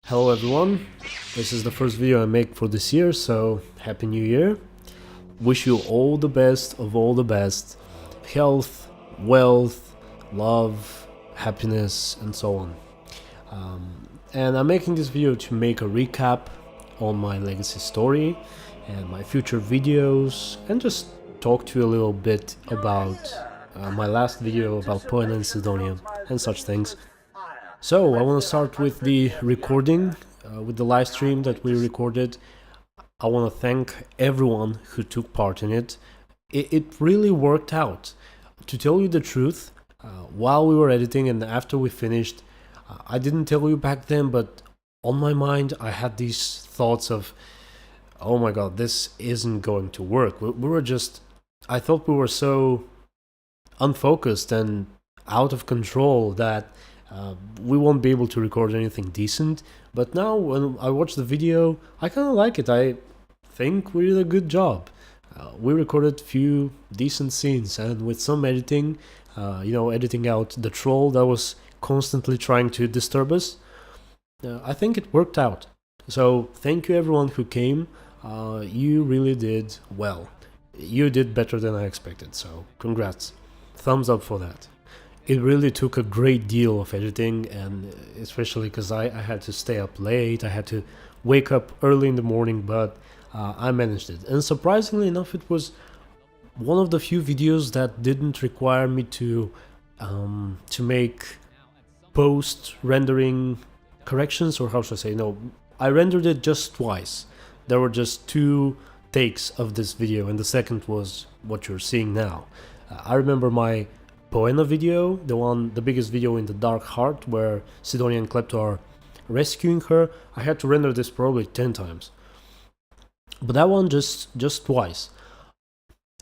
Hello everyone, this is the first video I make for this year, so Happy New Year. Wish you all the best of all the best. Health, wealth, love, happiness and so on. And I'm making this video to make a recap on my legacy story and my future videos and just talk to you a little bit about my last video about Poena and Cedonia and such things. So I want to start with the recording, with the live stream that we recorded. I want to thank everyone who took part in it. It really worked out. To tell you the truth, while we were editing and after we finished, I didn't tell you back then, but on my mind I had these thoughts of, oh my god, this isn't going to work. I thought we were so unfocused and out of control that we won't be able to record anything decent. But now when I watch the video, I kind of like it. I think we did a good job. We recorded a few decent scenes, and with some editing, editing out the troll that was constantly trying to disturb us, I think it worked out. So thank you everyone who came. You really did well. You did better than I expected, so congrats. Thumbs up for that. It really took a great deal of editing, and especially because I had to stay up late, I had to wake up early in the morning, but I managed it. And surprisingly enough, it was one of the few videos that didn't require me to make post-rendering corrections, or how should I say, no, I rendered it just twice. There were just 2 takes of this video, and the second was what you're seeing now. I remember my Poena video, the biggest video in the Dark Heart, where Cedonia and Klepto are rescuing her. I had to render this probably 10 times, but that one just twice,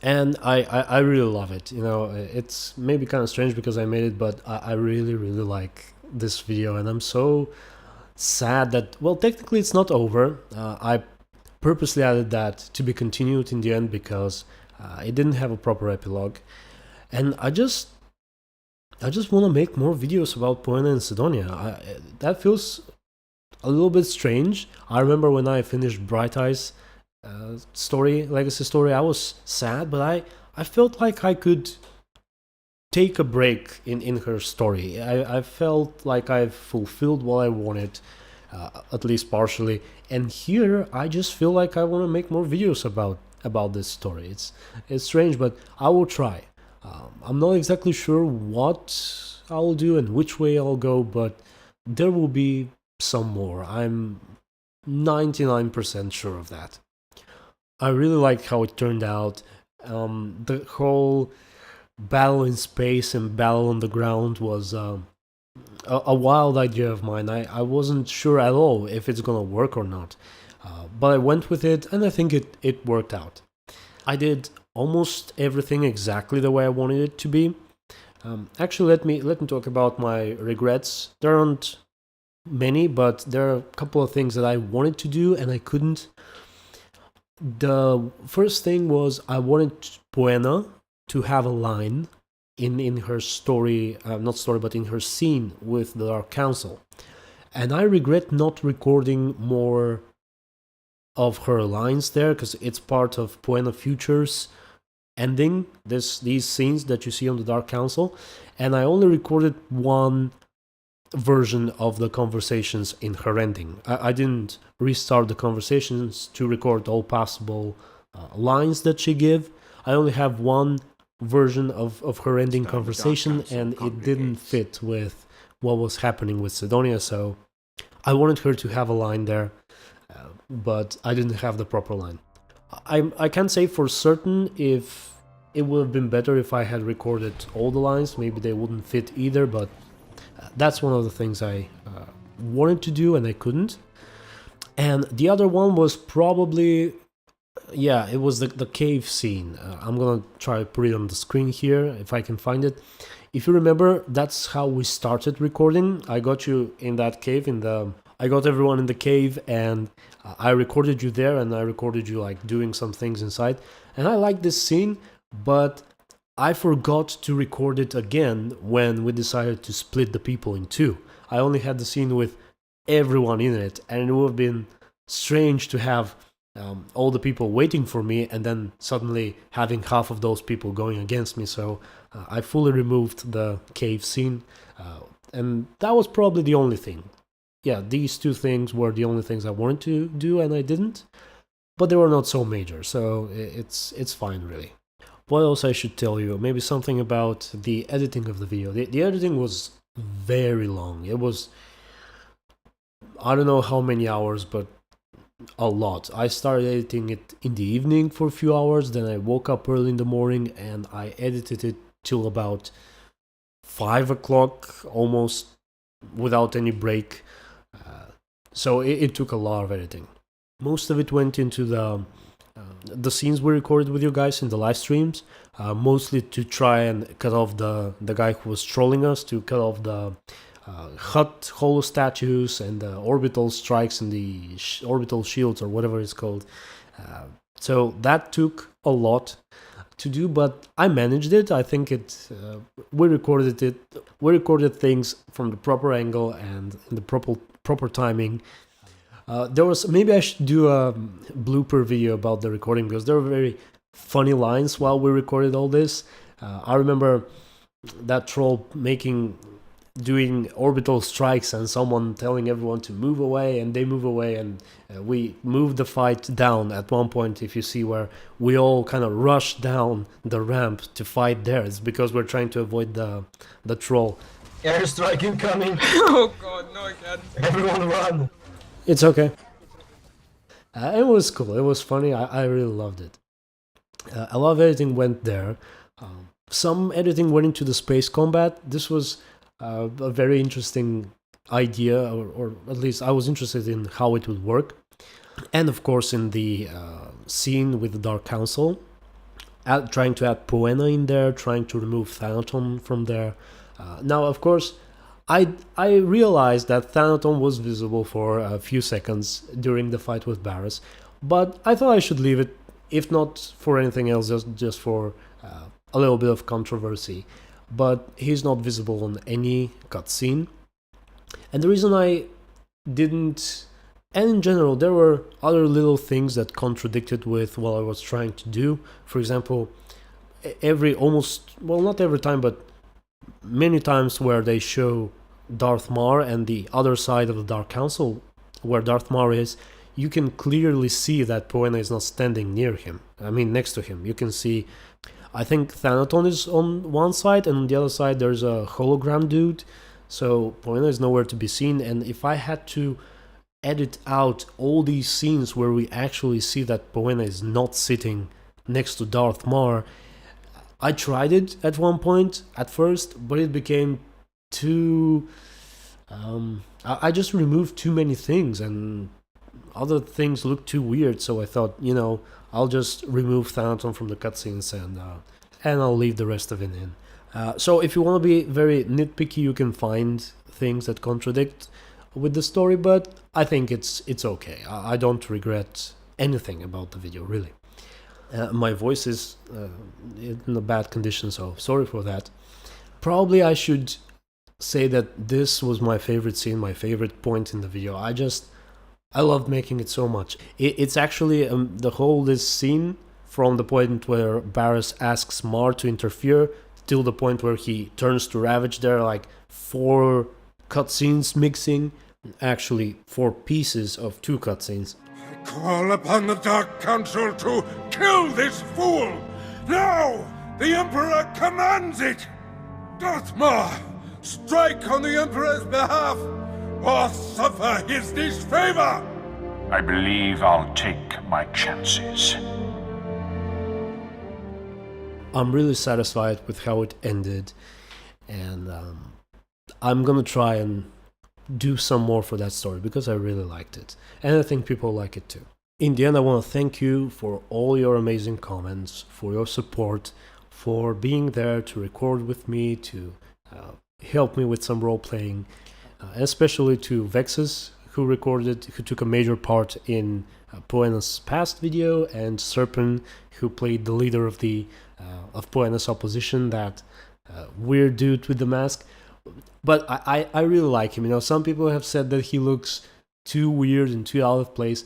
and I really love it. You know, it's maybe kind of strange because I made it, but I really like this video, and I'm so sad that, well, technically it's not over. I purposely added that to be continued in the end because it didn't have a proper epilogue, and I just want to make more videos about Poena and Cedonia. That feels a little bit strange. I remember when I finished Bright Eyes legacy story, I was sad, but I felt like I could take a break in her story. I felt like I've fulfilled what I wanted, at least partially. And here, I just feel like I want to make more videos about this story. It's strange, but I will try. I'm not exactly sure what I'll do and which way I'll go, but there will be some more. I'm 99% sure of that. I really liked how it turned out. The whole battle in space and battle on the ground was a wild idea of mine. I wasn't sure at all if it's gonna work or not, but I went with it, and I think it worked out. I did almost everything exactly the way I wanted it to be. Actually, let me talk about my regrets. There aren't many, but there are a couple of things that I wanted to do and I couldn't. The first thing was I wanted Poena to have a line in her story, not story, but in her scene with the Dark Council. And I regret not recording more of her lines there, because it's part of Poena Future's ending, these scenes that you see on the Dark Council, and I only recorded one version of the conversations in her ending. I didn't restart the conversations to record all possible lines that she gave. I only have one version of her ending conversation, and it didn't fit with what was happening with Cedonia, so I wanted her to have a line there, but I didn't have the proper line. I can't say for certain if it would have been better if I had recorded all the lines. Maybe they wouldn't fit either, but that's one of the things I wanted to do and I couldn't. And the other one was probably, yeah, it was the cave scene. I'm gonna try to put it on the screen here if I can find it. If you remember, that's how we started recording. I got you in that cave, I got everyone in the cave, and I recorded you there, and I recorded you like doing some things inside. And I like this scene, but I forgot to record it again when we decided to split the people in 2. I only had the scene with everyone in it, and it would have been strange to have all the people waiting for me and then suddenly having half of those people going against me. So I fully removed the cave scene, and that was probably the only thing. Yeah, these two things were the only things I wanted to do and I didn't, but they were not so major, so it's fine really. What else I should tell you? Maybe something about the editing of the video. The editing was very long. It was, I don't know how many hours, but a lot. I started editing it in the evening for a few hours, then I woke up early in the morning and I edited it till about 5 o'clock, almost without any break. So it took a lot of editing. Most of it went into the scenes we recorded with you guys in the live streams, mostly to try and cut off the guy who was trolling us, to cut off the hut holo statues and the orbital strikes and the orbital shields or whatever it's called. So that took a lot to do, but I managed it. I think we recorded things from the proper angle and in the proper timing. There was, maybe I should do a blooper video about the recording, because there were very funny lines while we recorded all this. I remember that troll doing orbital strikes and someone telling everyone to move away, and they move away, and we moved the fight down at one point. If you see where we all kind of rushed down the ramp to fight there, it's because we're trying to avoid the troll. Airstrike incoming! Oh god, no again. Everyone run! It's okay. It was cool. It was funny. I really loved it. A lot of editing went there. Some editing went into the space combat. This was a very interesting idea, or at least I was interested in how it would work. And of course in the scene with the Dark Council, trying to add Poena in there, trying to remove Thanaton from there. Now of course I realized that Thanaton was visible for a few seconds during the fight with Barris, but I thought I should leave it, if not for anything else, just for a little bit of controversy. But he's not visible on any cutscene. And the reason I didn't, and in general, there were other little things that contradicted with what I was trying to do. For example, not every time, but many times where they show Darth Mar and the other side of the Dark Council, where Darth Mar is, you can clearly see that Poena is not standing near him. I mean, next to him. You can see, I think Thanaton is on one side, and on the other side there's a hologram dude. So Poena is nowhere to be seen, and if I had to edit out all these scenes where we actually see that Poena is not sitting next to Darth Mar, I tried it at one point, at first, but it became too... I just removed too many things, and other things looked too weird, so I thought, I'll just remove Thanaton from the cutscenes and I'll leave the rest of it in. So if you want to be very nitpicky, you can find things that contradict with the story, but I think it's okay. I don't regret anything about the video, really. My voice is in a bad condition, so sorry for that. Probably I should say that this was my favorite scene, my favorite point in the video. I loved making it so much. It's actually this scene from the point where Barris asks Mar to interfere till the point where he turns to Ravage. There are like 4 cutscenes mixing, actually 4 pieces of 2 cutscenes. Call upon the Dark Council to kill this fool! Now! The Emperor commands it! Darth Mar, strike on the Emperor's behalf, or suffer his disfavor! I believe I'll take my chances. I'm really satisfied with how it ended, and I'm gonna try and do some more for that story, because I really liked it, and I think people like it too. In the end, I want to thank you for all your amazing comments, for your support, for being there to record with me, to help me with some role-playing, especially to Vexus, who took a major part in Poena's past video, and Serpent, who played the leader of Poena's opposition, that weird dude with the mask. But I really like him. You know, some people have said that he looks too weird and too out of place.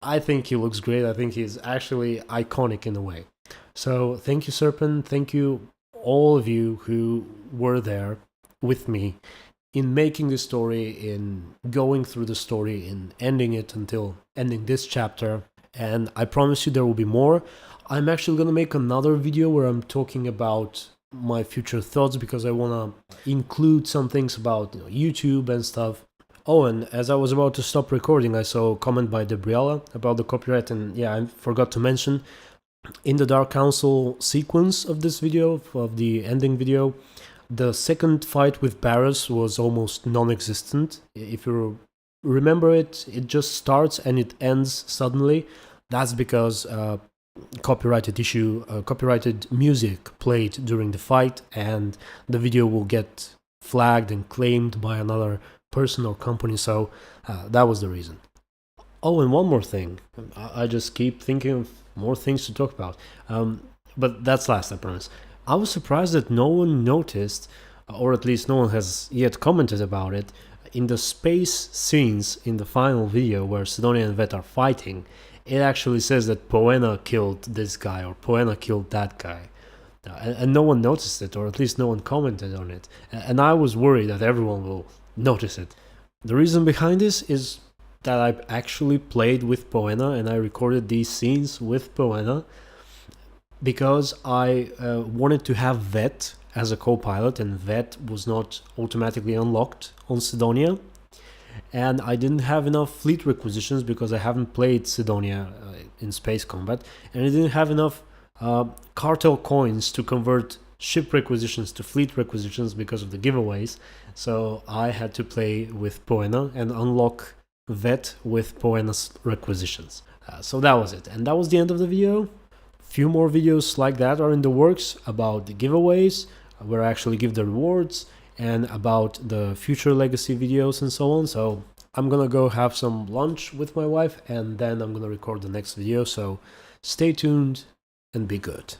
I think he looks great. I think he's actually iconic in a way. So thank you, Serpent. Thank you, all of you who were there with me in making the story, in going through the story, in ending it until ending this chapter. And I promise you there will be more. I'm actually going to make another video where I'm talking about my future thoughts, because I want to include some things about YouTube and stuff. Oh, and as I was about to stop recording, I saw a comment by Debriella about the copyright, and yeah, I forgot to mention, in the Dark Council sequence of this video, of the ending video, the second fight with Barris was almost non-existent. If you remember it, it just starts and it ends suddenly. That's because copyrighted music played during the fight, and the video will get flagged and claimed by another person or company, so that was the reason. Oh, and one more thing. I just keep thinking of more things to talk about. But that's last, I promise. I was surprised that no one noticed, or at least no one has yet commented about it, in the space scenes in the final video where Cedonia and Vet are fighting. It actually says that Poena killed this guy, or Poena killed that guy. And no one noticed it, or at least no one commented on it. And I was worried that everyone will notice it. The reason behind this is that I actually played with Poena, and I recorded these scenes with Poena, because I wanted to have Vet as a co-pilot, and Vet was not automatically unlocked on Cedonia. And I didn't have enough fleet requisitions because I haven't played Cedonia in space combat, and I didn't have enough cartel coins to convert ship requisitions to fleet requisitions because of the giveaways. So I had to play with Poena and unlock Vet with Poena's requisitions. So that was it, and that was the end of the video. Few more videos like that are in the works about the giveaways, where I actually give the rewards, and about the future legacy videos and so on. So I'm gonna go have some lunch with my wife, and then I'm gonna record the next video. So stay tuned and be good.